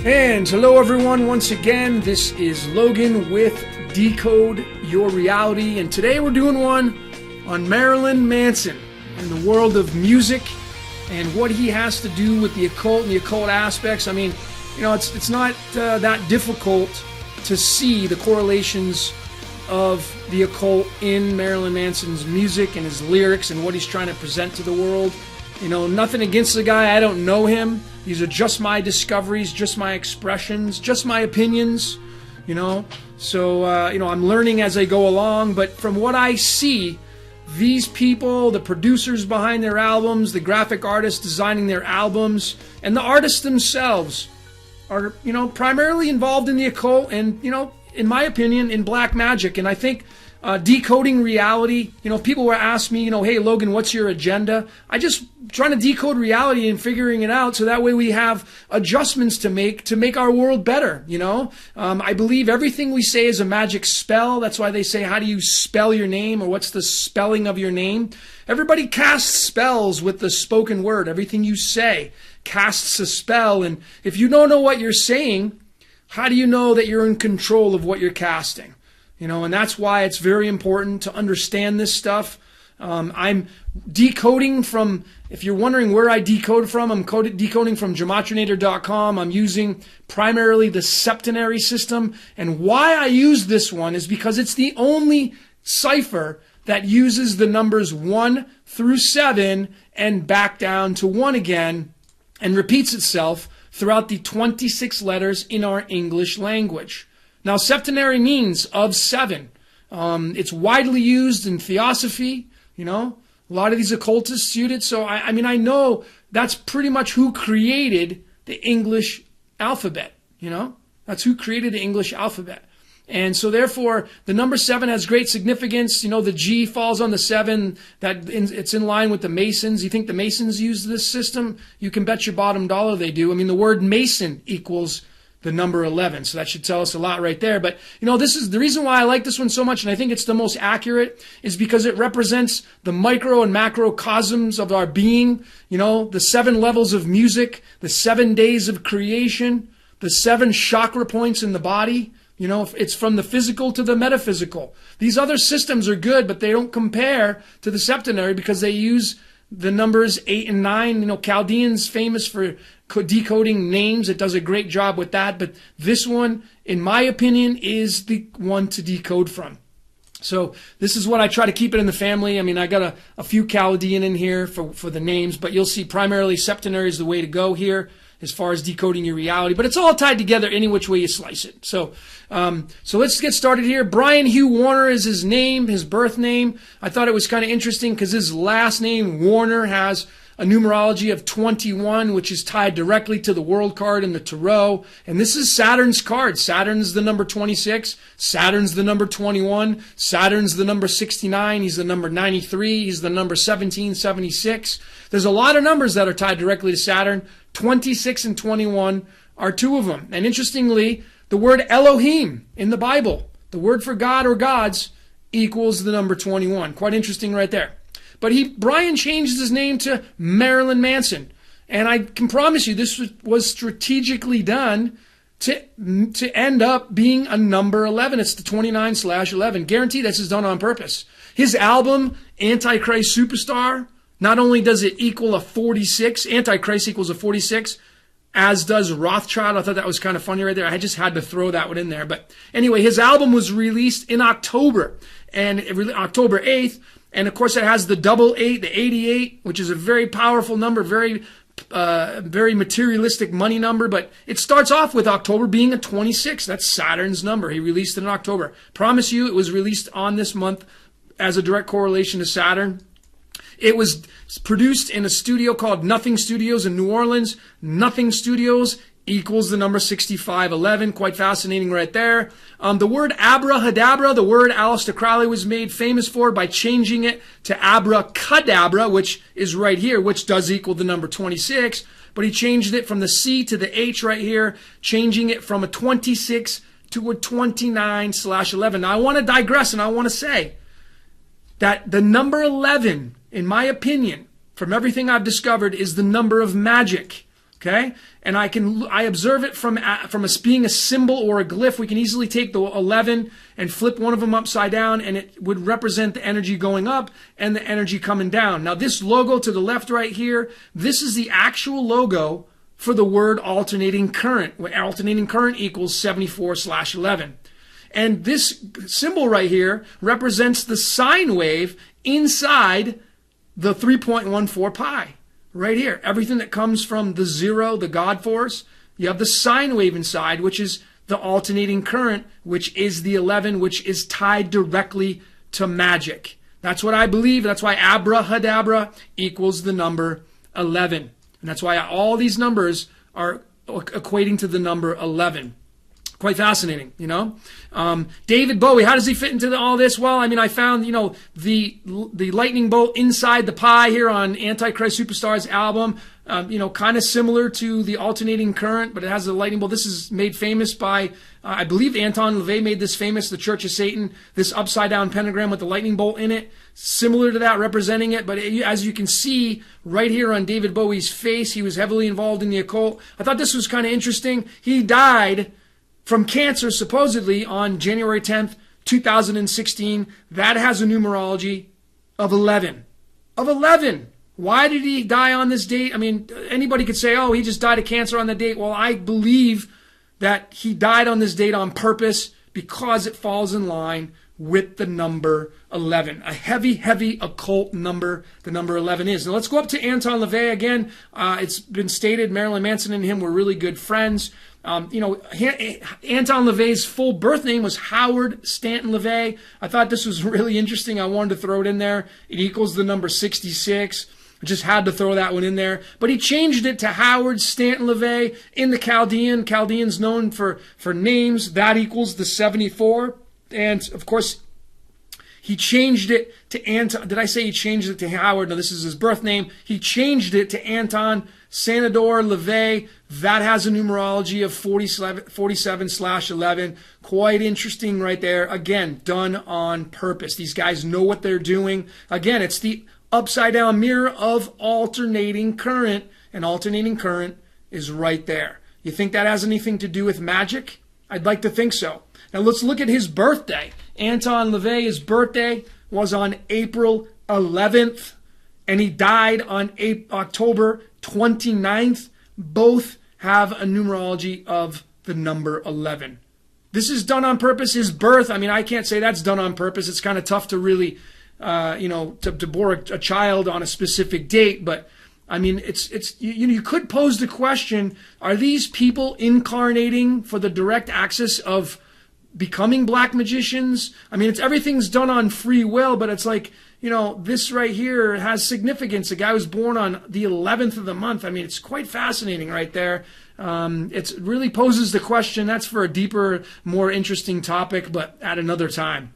And hello everyone, once again, this is Logan with Decode Your Reality, and today we're doing one on Marilyn Manson and the world of music and what he has to do with the occult and the occult aspects. I mean, you know, it's not that difficult to see the correlations of the occult in Marilyn Manson's music and his lyrics and what he's trying to present to the world. You know, nothing against the guy, I don't know him. These are just my discoveries, just my expressions, just my opinions, you know. So, you know, I'm learning as I go along, but from what I see, these people, the producers behind their albums, the graphic artists designing their albums, and the artists themselves are, you know, primarily involved in the occult and, you know, in my opinion, in black magic. And I think decoding reality, you know, people were asking me, you know, hey, Logan, what's your agenda? I just trying to decode reality and figuring it out so that way we have adjustments to make our world better, you know. I believe everything we say is a magic spell. That's why they say, how do you spell your name, or what's the spelling of your name? Everybody casts spells with the spoken word. Everything you say casts a spell. And if you don't know what you're saying, how do you know that you're in control of what you're casting? You know, and that's why it's very important to understand this stuff. I'm decoding from, if you're wondering where I decode from, I'm decoding from gematria.com. I'm using primarily the Septon Airy system. And why I use this one is because it's the only cipher that uses the numbers 1 through 7 and back down to 1 again and repeats itself throughout the 26 letters in our English language. Now, Septon Airy means of 7. It's widely used in theosophy, you know. A lot of these occultists use it. So, I mean, I know that's pretty much who created the English alphabet, you know. That's who created the English alphabet. And so, therefore, the number 7 has great significance. You know, the G falls on the 7. It's in line with the Masons. You think the Masons use this system? You can bet your bottom dollar they do. I mean, the word Mason equals the number 11. So that should tell us a lot right there. But, you know, this is the reason why I like this one so much, and I think it's the most accurate, is because it represents the micro and macrocosms of our being. You know, the 7 levels of music, the 7 days of creation, the 7 chakra points in the body. You know, it's from the physical to the metaphysical. These other systems are good, but they don't compare to the Septon Airy because they use the numbers 8 and 9. You know, Chaldean's famous for decoding names. It does a great job with that. But this one, in my opinion, is the one to decode from. So this is what I try to keep it in the family. I mean, I got a few Chaldean in here for the names, but you'll see primarily Septon Airy is the way to go here as far as decoding your reality. But it's all tied together any which way you slice it. So let's get started here. Brian Hugh Warner is his name, his birth name. I thought it was kind of interesting because his last name, Warner, has a numerology of 21, which is tied directly to the world card in the tarot. And this is Saturn's card. Saturn's the number 26. Saturn's the number 21. Saturn's the number 69. He's the number 93. He's the number 1776. There's a lot of numbers that are tied directly to Saturn. 26 and 21 are 2 of them. And interestingly, the word Elohim in the Bible, the word for God or gods, equals the number 21. Quite interesting right there. But Brian changed his name to Marilyn Manson. And I can promise you this was strategically done to end up being a number 11. It's the 29/11. Guarantee this is done on purpose. His album, Antichrist Superstar, not only does it equal a 46, Antichrist equals a 46, as does Rothschild. I thought that was kind of funny right there. I just had to throw that one in there. But anyway, his album was released in October, and October 8th. And of course, it has the 88, the 88, which is a very powerful number, very materialistic money number. But it starts off with October being a 26. That's Saturn's number. He released it in October. Promise you, it was released on this month as a direct correlation to Saturn. It was produced in a studio called Nothing Studios in New Orleans. Nothing Studios equals the number 6511. Quite fascinating right there. The word abracadabra, the word Aleister Crowley was made famous for by changing it to abracadabra, which is right here, which does equal the number 26. But he changed it from the C to the H right here, changing it from a 26 to a 29/11. Now, I want to digress and I want to say that the number 11, in my opinion, from everything I've discovered, is the number of magic. Okay, and I observe it from being a symbol or a glyph. We can easily take the 11 and flip one of them upside down, and it would represent the energy going up and the energy coming down. Now, this logo to the left right here, this is the actual logo for the word alternating current, where alternating current equals 74/11. And this symbol right here represents the sine wave inside the 3.14 pi. Right here, everything that comes from the zero, the God force, you have the sine wave inside, which is the alternating current, which is the 11, which is tied directly to magic. That's what I believe. That's why abrahadabra equals the number 11. And that's why all these numbers are equating to the number 11. Quite fascinating, you know. David Bowie, how does he fit into all this? Well, I mean, I found, the lightning bolt inside the pie here on Antichrist Superstar's album, kind of similar to the alternating current, but it has the lightning bolt. This is made famous by, I believe Anton, LaVey made this famous, the Church of Satan, this upside down pentagram with the lightning bolt in it, similar to that, representing it. But as you can see right here on David Bowie's face, he was heavily involved in the occult. I thought this was kind of interesting. He died from cancer, supposedly, on January 10th, 2016. That has a numerology of 11. Of 11. Why did he die on this date? I mean, anybody could say, oh, he just died of cancer on the date. Well, I believe that he died on this date on purpose because it falls in line with the number 11. A heavy, heavy occult number, the number 11 is. Now let's go up to Anton LaVey again. It's been stated Marilyn Manson and him were really good friends. Anton LaVey's full birth name was Howard Stanton LaVey. I thought this was really interesting. I wanted to throw it in there. It equals the number 66. I just had to throw that one in there. But he changed it to Howard Stanton LaVey in the Chaldean. Chaldean's known for names. That equals the 74. And, of course, he changed it to Anton. Did I say he changed it to Howard? No, this is his birth name. He changed it to Anton Sanador LaVey. That has a numerology of 47/11. Quite interesting right there. Again, done on purpose. These guys know what they're doing. Again, it's the upside down mirror of alternating current. And alternating current is right there. You think that has anything to do with magic? I'd like to think so. Now let's look at his birthday. Anton LaVey's birthday was on April 11th, and he died on October 29th. Both have a numerology of the number 11. This is done on purpose. His birth, I mean, I can't say that's done on purpose. It's kind of tough to really, to bore a child on a specific date, but I mean, you could pose the question, are these people incarnating for the direct access of becoming black magicians? I mean, everything's done on free will, but it's like, this right here has significance. The guy was born on the 11th of the month. I mean, it's quite fascinating right there. It really poses the question. That's for a deeper, more interesting topic, but at another time.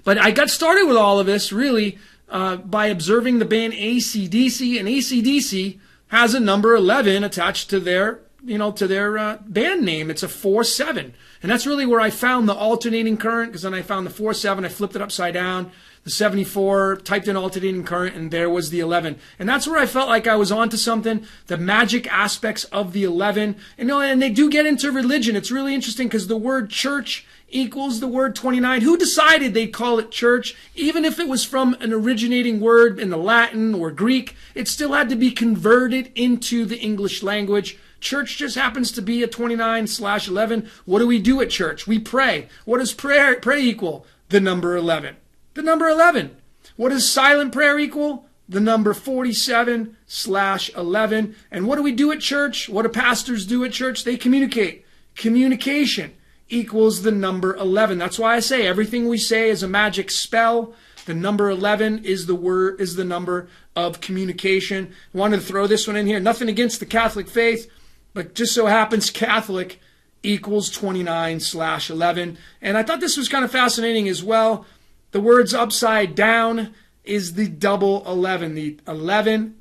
But I got started with all of this really by observing the band AC/DC, and AC/DC has a number 11 attached to their band name. It's a 4/7. And that's really where I found the alternating current, because then I found the 4/7, I flipped it upside down, the 74, typed in alternating current, and there was the 11. And that's where I felt like I was onto something, the magic aspects of the 11. And they do get into religion. It's really interesting because the word church equals the word 29. Who decided they'd call it church? Even if it was from an originating word in the Latin or Greek, it still had to be converted into the English language. Church just happens to be a 29/11. What do we do at church? We pray. What does pray equal? The number 11. The number 11. What does silent prayer equal? The number 47/11. And what do we do at church? What do pastors do at church? They communicate. Communication equals the number 11. That's why I say everything we say is a magic spell. The number 11 is the number of communication. I wanted to throw this one in here. Nothing against the Catholic faith, but just so happens Catholic equals 29/11. And I thought this was kind of fascinating as well. The words upside down is the double 11. The 11,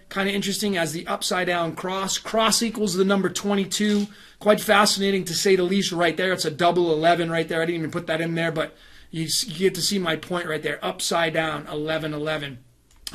kind of interesting as the upside down cross. Cross equals the number 22. Quite fascinating to say the least right there. It's a double 11 right there. I didn't even put that in there, but you get to see my point right there. Upside down, 11.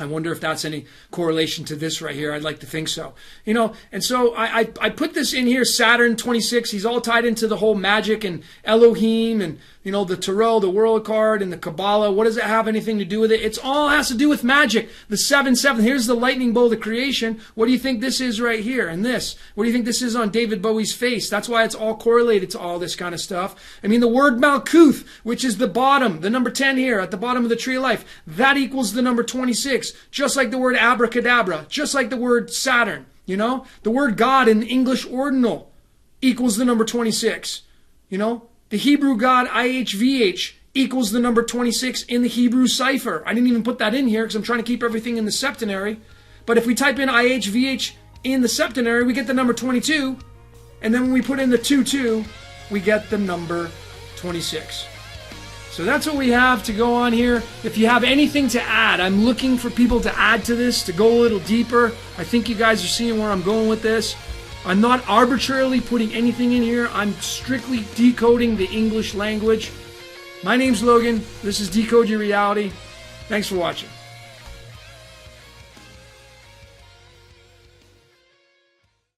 I wonder if that's any correlation to this right here. I'd like to think so. You know, and so I put this in here, Saturn 26. He's all tied into the whole magic and Elohim and, you know, the Tarot, the World card, and the Kabbalah. What does it have anything to do with it? It's all has to do with magic. The 7-7. Here's the lightning bolt of creation. What do you think this is right here? And this. What do you think this is on David Bowie's face? That's why it's all correlated to all this kind of stuff. I mean, the word Malkuth, which is the bottom, the number 10 here at the bottom of the tree of life, that equals the number 26. Just like the word abracadabra, just like the word Saturn, you know? The word God in the English ordinal equals the number 26, you know? The Hebrew God IHVH equals the number 26 in the Hebrew cipher. I didn't even put that in here because I'm trying to keep everything in the Septon Airy. But if we type in IHVH in the Septon Airy, we get the number 22. And then when we put in the 22, we get the number 26. So that's what we have to go on here. If you have anything to add, I'm looking for people to add to this, to go a little deeper. I think you guys are seeing where I'm going with this. I'm not arbitrarily putting anything in here. I'm strictly decoding the English language. My name's Logan. This is Decode Your Reality. Thanks for watching.